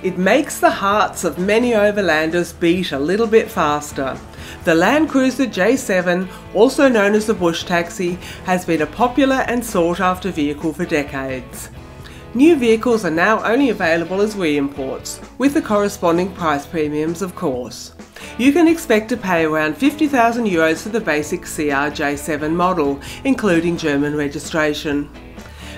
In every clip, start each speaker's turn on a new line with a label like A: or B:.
A: It makes the hearts of many overlanders beat a little bit faster. The Landcruiser J7, also known as the bush taxi, has been a popular and sought after vehicle for decades. New vehicles are now only available as re-imports, with the corresponding price premiums of course. You can expect to pay around €50,000 for the basic CR J7 model, including German registration.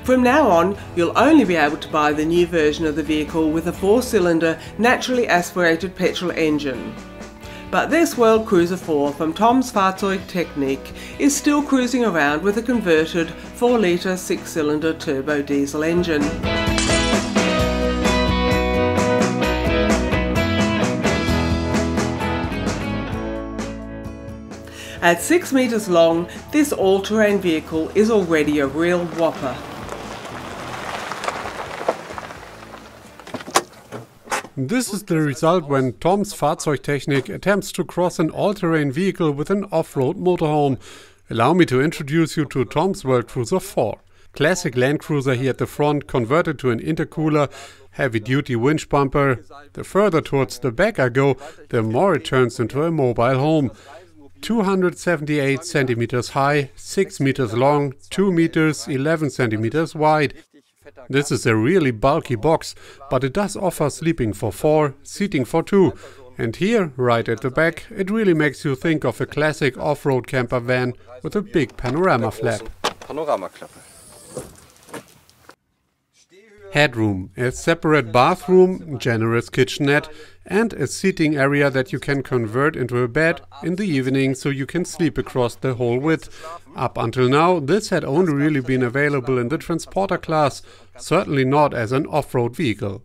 A: From now on, you'll only be able to buy the new version of the vehicle with a 4-cylinder, naturally aspirated petrol engine. But this World Cruiser 4 from Tom's Fahrzeugtechnik is still cruising around with a converted 4-litre 6-cylinder turbo diesel engine. At 6 metres long, this all-terrain vehicle is already a real whopper.
B: This is the result when Tom's Fahrzeugtechnik attempts to cross an all-terrain vehicle with an off-road motorhome. Allow me to introduce you to Tom's World Cruiser 4. Classic Landcruiser here at the front, converted to an intercooler, heavy-duty winch bumper. The further towards the back I go, the more it turns into a mobile home. 278 centimeters high, 6 meters long, 2 meters, 11 centimeters wide. This is a really bulky box, but it does offer sleeping for 4, seating for 2. And here, right at the back, it really makes you think of a classic off-road camper van with a big panorama flap. Headroom, a separate bathroom, generous kitchenette, and a seating area that you can convert into a bed in the evening so you can sleep across the whole width. Up until now, this had only really been available in the transporter class, certainly not as an off-road vehicle.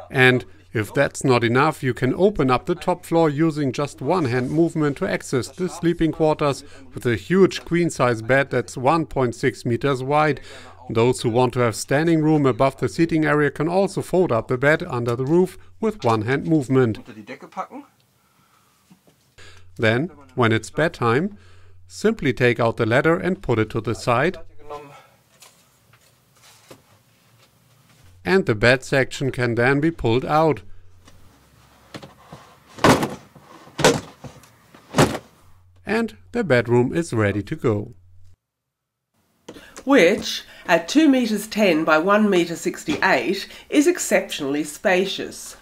B: And if that's not enough, you can open up the top floor using just one-hand movement to access the sleeping quarters with a huge queen-size bed that's 1.6 meters wide. Those who want to have standing room above the seating area can also fold up the bed under the roof with one-hand movement. Then, when it's bedtime, simply take out the ladder and put it to the side. And the bed section can then be pulled out. And the bedroom is ready to go.
A: Which, at 2 meters 10 by 1 meter 68, is exceptionally spacious.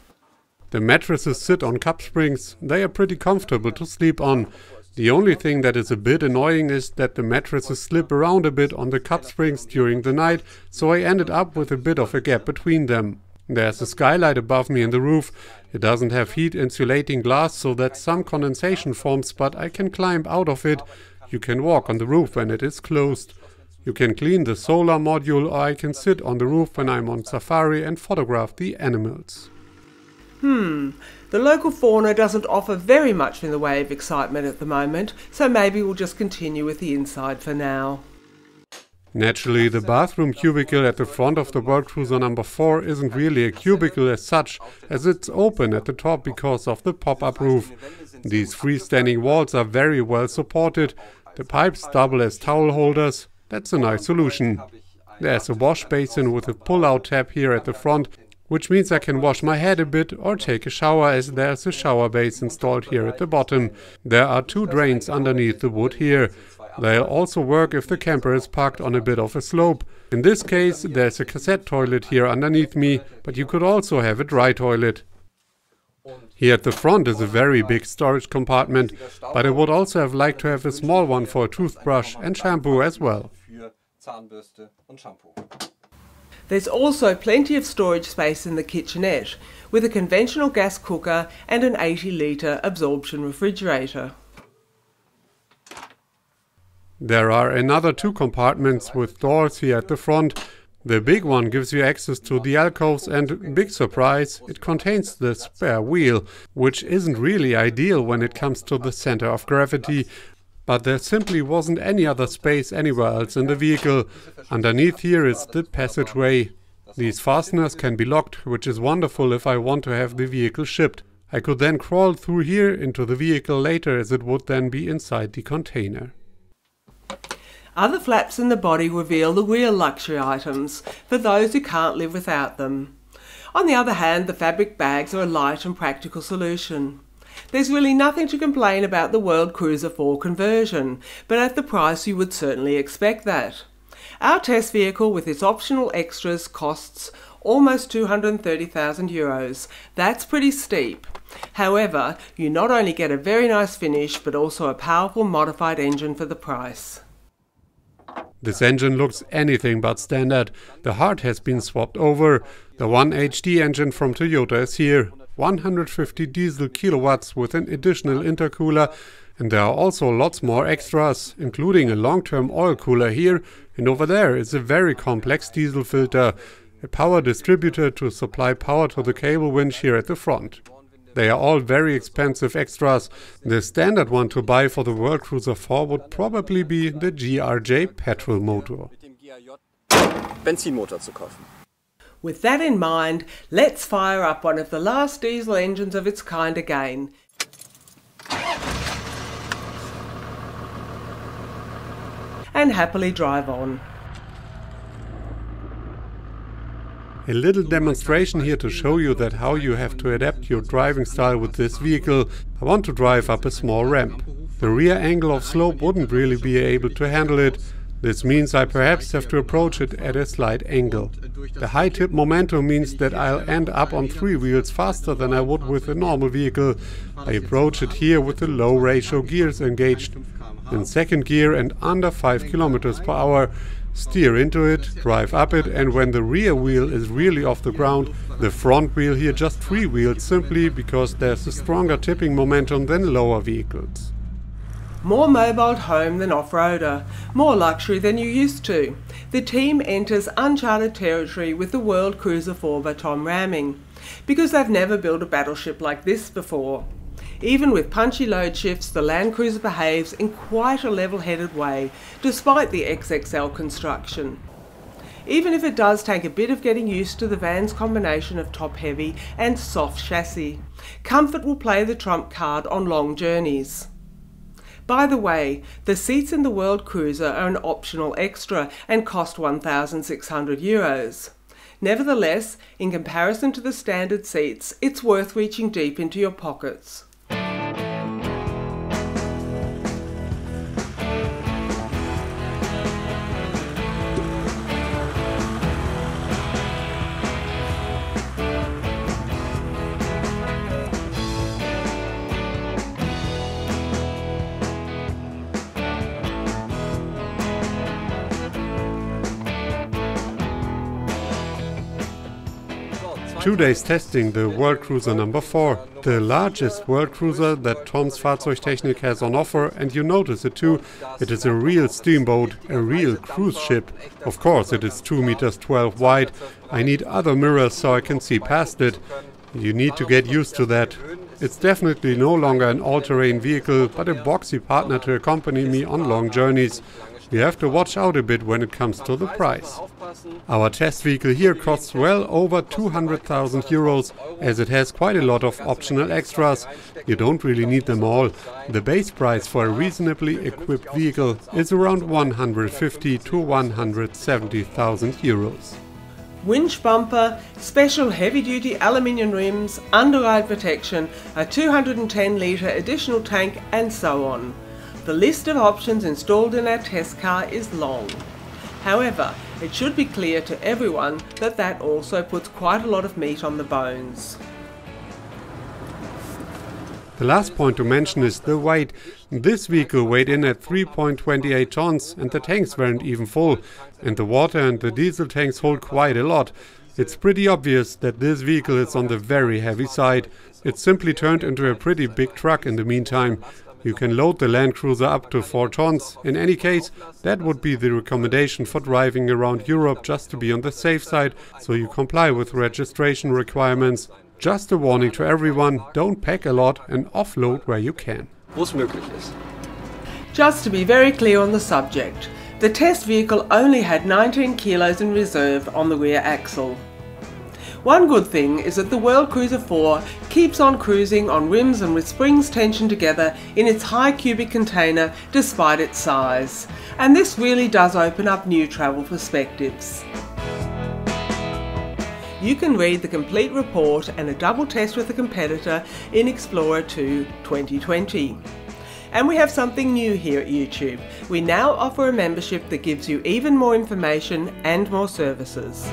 B: The mattresses sit on cup springs. They are pretty comfortable to sleep on. The only thing that is a bit annoying is that the mattresses slip around a bit on the cup springs during the night, so I ended up with a bit of a gap between them. There's a skylight above me in the roof. It doesn't have heat insulating glass, so that some condensation forms, but I can climb out of it. You can walk on the roof when it is closed. You can clean the solar module, or I can sit on the roof when I'm on safari and photograph the animals.
A: The local fauna doesn't offer very much in the way of excitement at the moment, so maybe we'll just continue with the inside for now.
B: Naturally, the bathroom cubicle at the front of the World Cruiser number 4 isn't really a cubicle as such, as it's open at the top because of the pop-up roof. These freestanding walls are very well supported. The pipes double as towel holders. That's a nice solution. There's a wash basin with a pull-out tab here at the front, which means I can wash my head a bit or take a shower, as there's a shower base installed here at the bottom. There are 2 drains underneath the wood here. They'll also work if the camper is parked on a bit of a slope. In this case, there's a cassette toilet here underneath me, but you could also have a dry toilet. Here at the front is a very big storage compartment, but I would also have liked to have a small one for a toothbrush and shampoo as well.
A: There's also plenty of storage space in the kitchenette, with a conventional gas cooker and an 80-litre absorption refrigerator.
B: There are another 2 compartments with doors here at the front. The big one gives you access to the alcoves, and, big surprise, it contains the spare wheel, which isn't really ideal when it comes to the center of gravity. But there simply wasn't any other space anywhere else in the vehicle. Underneath here is the passageway. These fasteners can be locked, which is wonderful if I want to have the vehicle shipped. I could then crawl through here into the vehicle later, as it would then be inside the container.
A: Other flaps in the body reveal the real luxury items for those who can't live without them. On the other hand, the fabric bags are a light and practical solution. There's really nothing to complain about the World Cruiser 4 conversion, but at the price you would certainly expect that. Our test vehicle with its optional extras costs almost €230,000. That's pretty steep. However, you not only get a very nice finish, but also a powerful modified engine for the price.
B: This engine looks anything but standard. The heart has been swapped over. The 1HD engine from Toyota is here. 150 diesel kilowatts with an additional intercooler, and there are also lots more extras, including a long-term oil cooler here, and over there is a very complex diesel filter, a power distributor to supply power to the cable winch here at the front. They are all very expensive extras. The standard one to buy for the World Cruiser 4 would probably be the GRJ petrol motor.
C: Benzinmotor zu kaufen.
A: With that in mind, let's fire up one of the last diesel engines of its kind again. And happily drive on.
B: A little demonstration here to show you that how you have to adapt your driving style with this vehicle. I want to drive up a small ramp. The rear angle of slope wouldn't really be able to handle it. This means I perhaps have to approach it at a slight angle. The high tip momentum means that I'll end up on 3 wheels faster than I would with a normal vehicle. I approach it here with the low ratio gears engaged. In second gear and under 5 km per hour. Steer into it, drive up it, and when the rear wheel is really off the ground, the front wheel here just freewheels simply because there's a stronger tipping momentum than lower vehicles.
A: More mobile home than off-roader, more luxury than you used to. The team enters uncharted territory with the World Cruiser 4 by Tom Ramming, because they've never built a battleship like this before. Even with punchy load shifts, the Landcruiser behaves in quite a level-headed way, despite the XXL construction. Even if it does take a bit of getting used to the van's combination of top-heavy and soft chassis, comfort will play the trump card on long journeys. By the way, the seats in the World Cruiser are an optional extra and cost €1,600. Nevertheless, in comparison to the standard seats, it's worth reaching deep into your pockets.
B: 2 days testing the World Cruiser number 4, the largest World Cruiser that Tom's Fahrzeugtechnik has on offer, and you notice it too. It is a real steamboat, a real cruise ship. Of course it is 2 meters 12 wide. I need other mirrors so I can see past it. You need to get used to that. It's definitely no longer an all-terrain vehicle, but a boxy partner to accompany me on long journeys. We have to watch out a bit when it comes to the price. Our test vehicle here costs well over €200,000, as it has quite a lot of optional extras. You don't really need them all. The base price for a reasonably equipped vehicle is around €150,000 to €170,000.
A: Winch bumper, special heavy-duty aluminium rims, underride protection, a 210-litre additional tank, and so on. The list of options installed in our test car is long. However, it should be clear to everyone that that also puts quite a lot of meat on the bones.
B: The last point to mention is the weight. This vehicle weighed in at 3.28 tons and the tanks weren't even full, and the water and the diesel tanks hold quite a lot. It's pretty obvious that this vehicle is on the very heavy side. It's simply turned into a pretty big truck in the meantime. You can load the Landcruiser up to 4 tons. In any case, that would be the recommendation for driving around Europe, just to be on the safe side, so you comply with registration requirements. Just a warning to everyone, don't pack a lot and offload where you can.
C: Wo es möglich ist.
A: Just to be very clear on the subject, the test vehicle only had 19 kilos in reserve on the rear axle. One good thing is that the World Cruiser 4 keeps on cruising on rims and with springs tensioned together in its high cubic container despite its size, and this really does open up new travel perspectives. You can read the complete report and a double test with the competitor in Explorer 2 2020. And we have something new here at YouTube. We now offer a membership that gives you even more information and more services.